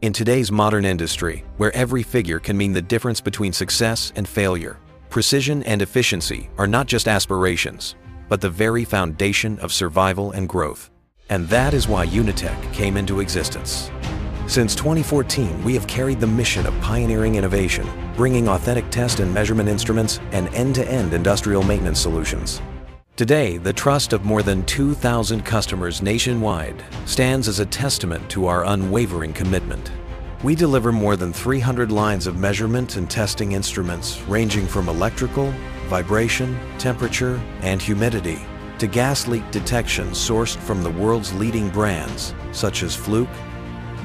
In today's modern industry, where every figure can mean the difference between success and failure, precision and efficiency are not just aspirations, but the very foundation of survival and growth. And that is why Unitek came into existence. Since 2014, we have carried the mission of pioneering innovation, bringing authentic test and measurement instruments and end-to-end industrial maintenance solutions. Today, the trust of more than 2,000 customers nationwide stands as a testament to our unwavering commitment. We deliver more than 300 lines of measurement and testing instruments ranging from electrical, vibration, temperature, and humidity to gas leak detection sourced from the world's leading brands such as Fluke,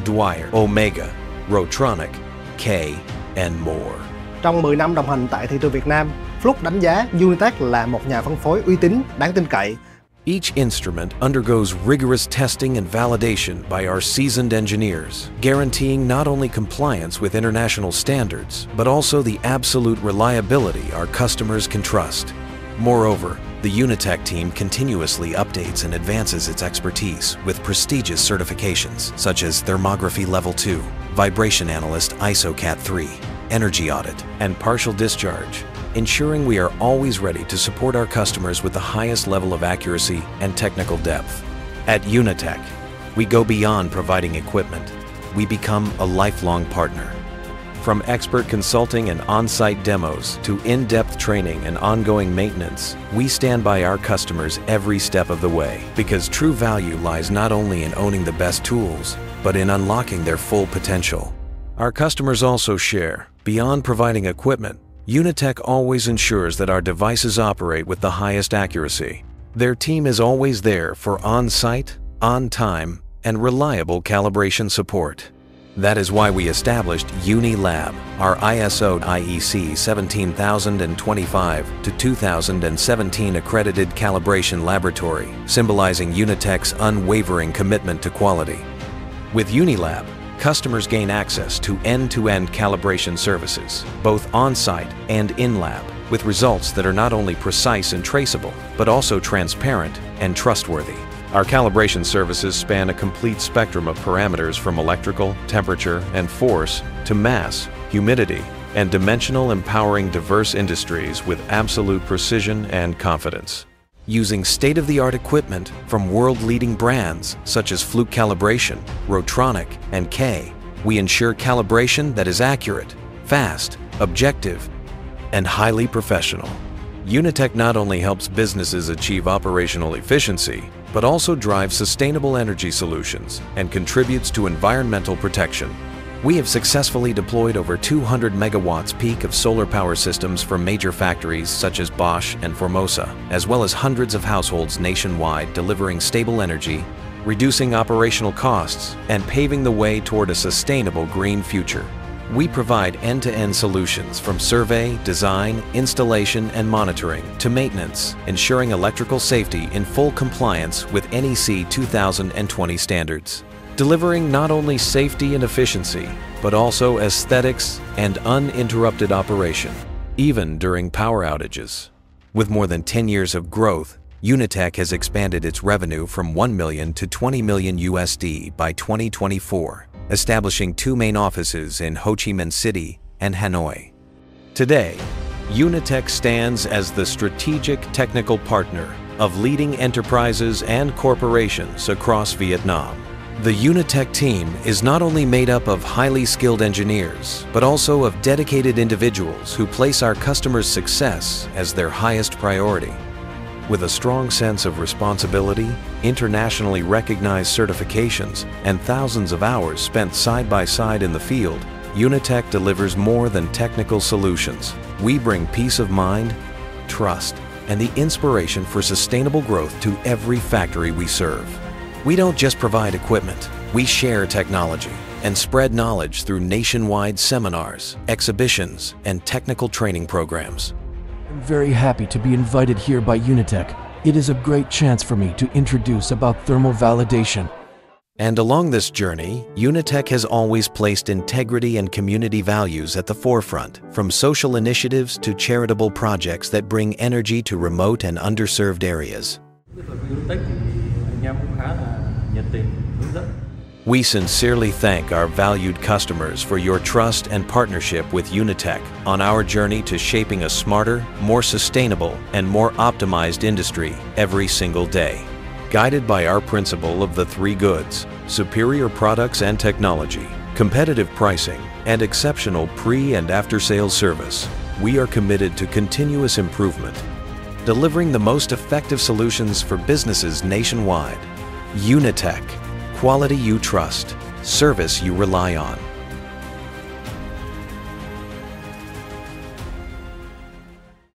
Dwyer, Omega, Rotronic, K, and more. Trong 10 năm đồng hành tại thị trường Việt Nam, Fluke đánh giá Unitek là một nhà phân phối uy tín, đáng tin cậy. Each instrument undergoes rigorous testing and validation by our seasoned engineers, guaranteeing not only compliance with international standards, but also the absolute reliability our customers can trust. Moreover, the Unitek team continuously updates and advances its expertise with prestigious certifications such as Thermography Level 2, Vibration Analyst ISO Cat 3, Energy Audit, and Partial Discharge, ensuring we are always ready to support our customers with the highest level of accuracy and technical depth. At Unitek, we go beyond providing equipment. We become a lifelong partner. From expert consulting and on-site demos to in-depth training and ongoing maintenance, we stand by our customers every step of the way because true value lies not only in owning the best tools, but in unlocking their full potential. Our customers also share, beyond providing equipment, Unitek always ensures that our devices operate with the highest accuracy. Their team is always there for on-site, on-time, and reliable calibration support. That is why we established UniLab, our ISO IEC 17025 to 2017 accredited calibration laboratory, symbolizing Unitek's unwavering commitment to quality. With UniLab, customers gain access to end-to-end calibration services, both on-site and in-lab, with results that are not only precise and traceable, but also transparent and trustworthy. Our calibration services span a complete spectrum of parameters from electrical, temperature, and force to mass, humidity, and dimensional, empowering diverse industries with absolute precision and confidence. Using state-of-the-art equipment from world-leading brands such as Fluke Calibration, Rotronic, and K, we ensure calibration that is accurate, fast, objective, and highly professional. Unitek not only helps businesses achieve operational efficiency, but also drives sustainable energy solutions and contributes to environmental protection. We have successfully deployed over 200 megawatts peak of solar power systems for major factories such as Bosch and Formosa, as well as hundreds of households nationwide, delivering stable energy, reducing operational costs, and paving the way toward a sustainable green future. We provide end-to-end solutions from survey, design, installation, and monitoring to maintenance, ensuring electrical safety in full compliance with NEC 2020 standards. Delivering not only safety and efficiency, but also aesthetics and uninterrupted operation, even during power outages. With more than 10 years of growth, Unitek has expanded its revenue from $1 million to $20 million USD by 2024, establishing 2 main offices in Ho Chi Minh City and Hanoi. Today, Unitek stands as the strategic technical partner of leading enterprises and corporations across Vietnam. The Unitek team is not only made up of highly skilled engineers, but also of dedicated individuals who place our customers' success as their highest priority. With a strong sense of responsibility, internationally recognized certifications, and thousands of hours spent side by side in the field, Unitek delivers more than technical solutions. We bring peace of mind, trust, and the inspiration for sustainable growth to every factory we serve. We don't just provide equipment, we share technology and spread knowledge through nationwide seminars, exhibitions, and technical training programs. I'm very happy to be invited here by Unitek. It is a great chance for me to introduce about thermal validation. And along this journey, Unitek has always placed integrity and community values at the forefront, from social initiatives to charitable projects that bring energy to remote and underserved areas. We sincerely thank our valued customers for your trust and partnership with Unitek on our journey to shaping a smarter, more sustainable, and more optimized industry every single day. Guided by our principle of the three goods: superior products and technology, competitive pricing, and exceptional pre- and after-sales service, we are committed to continuous improvement, delivering the most effective solutions for businesses nationwide. Unitek. Quality you trust, service you rely on.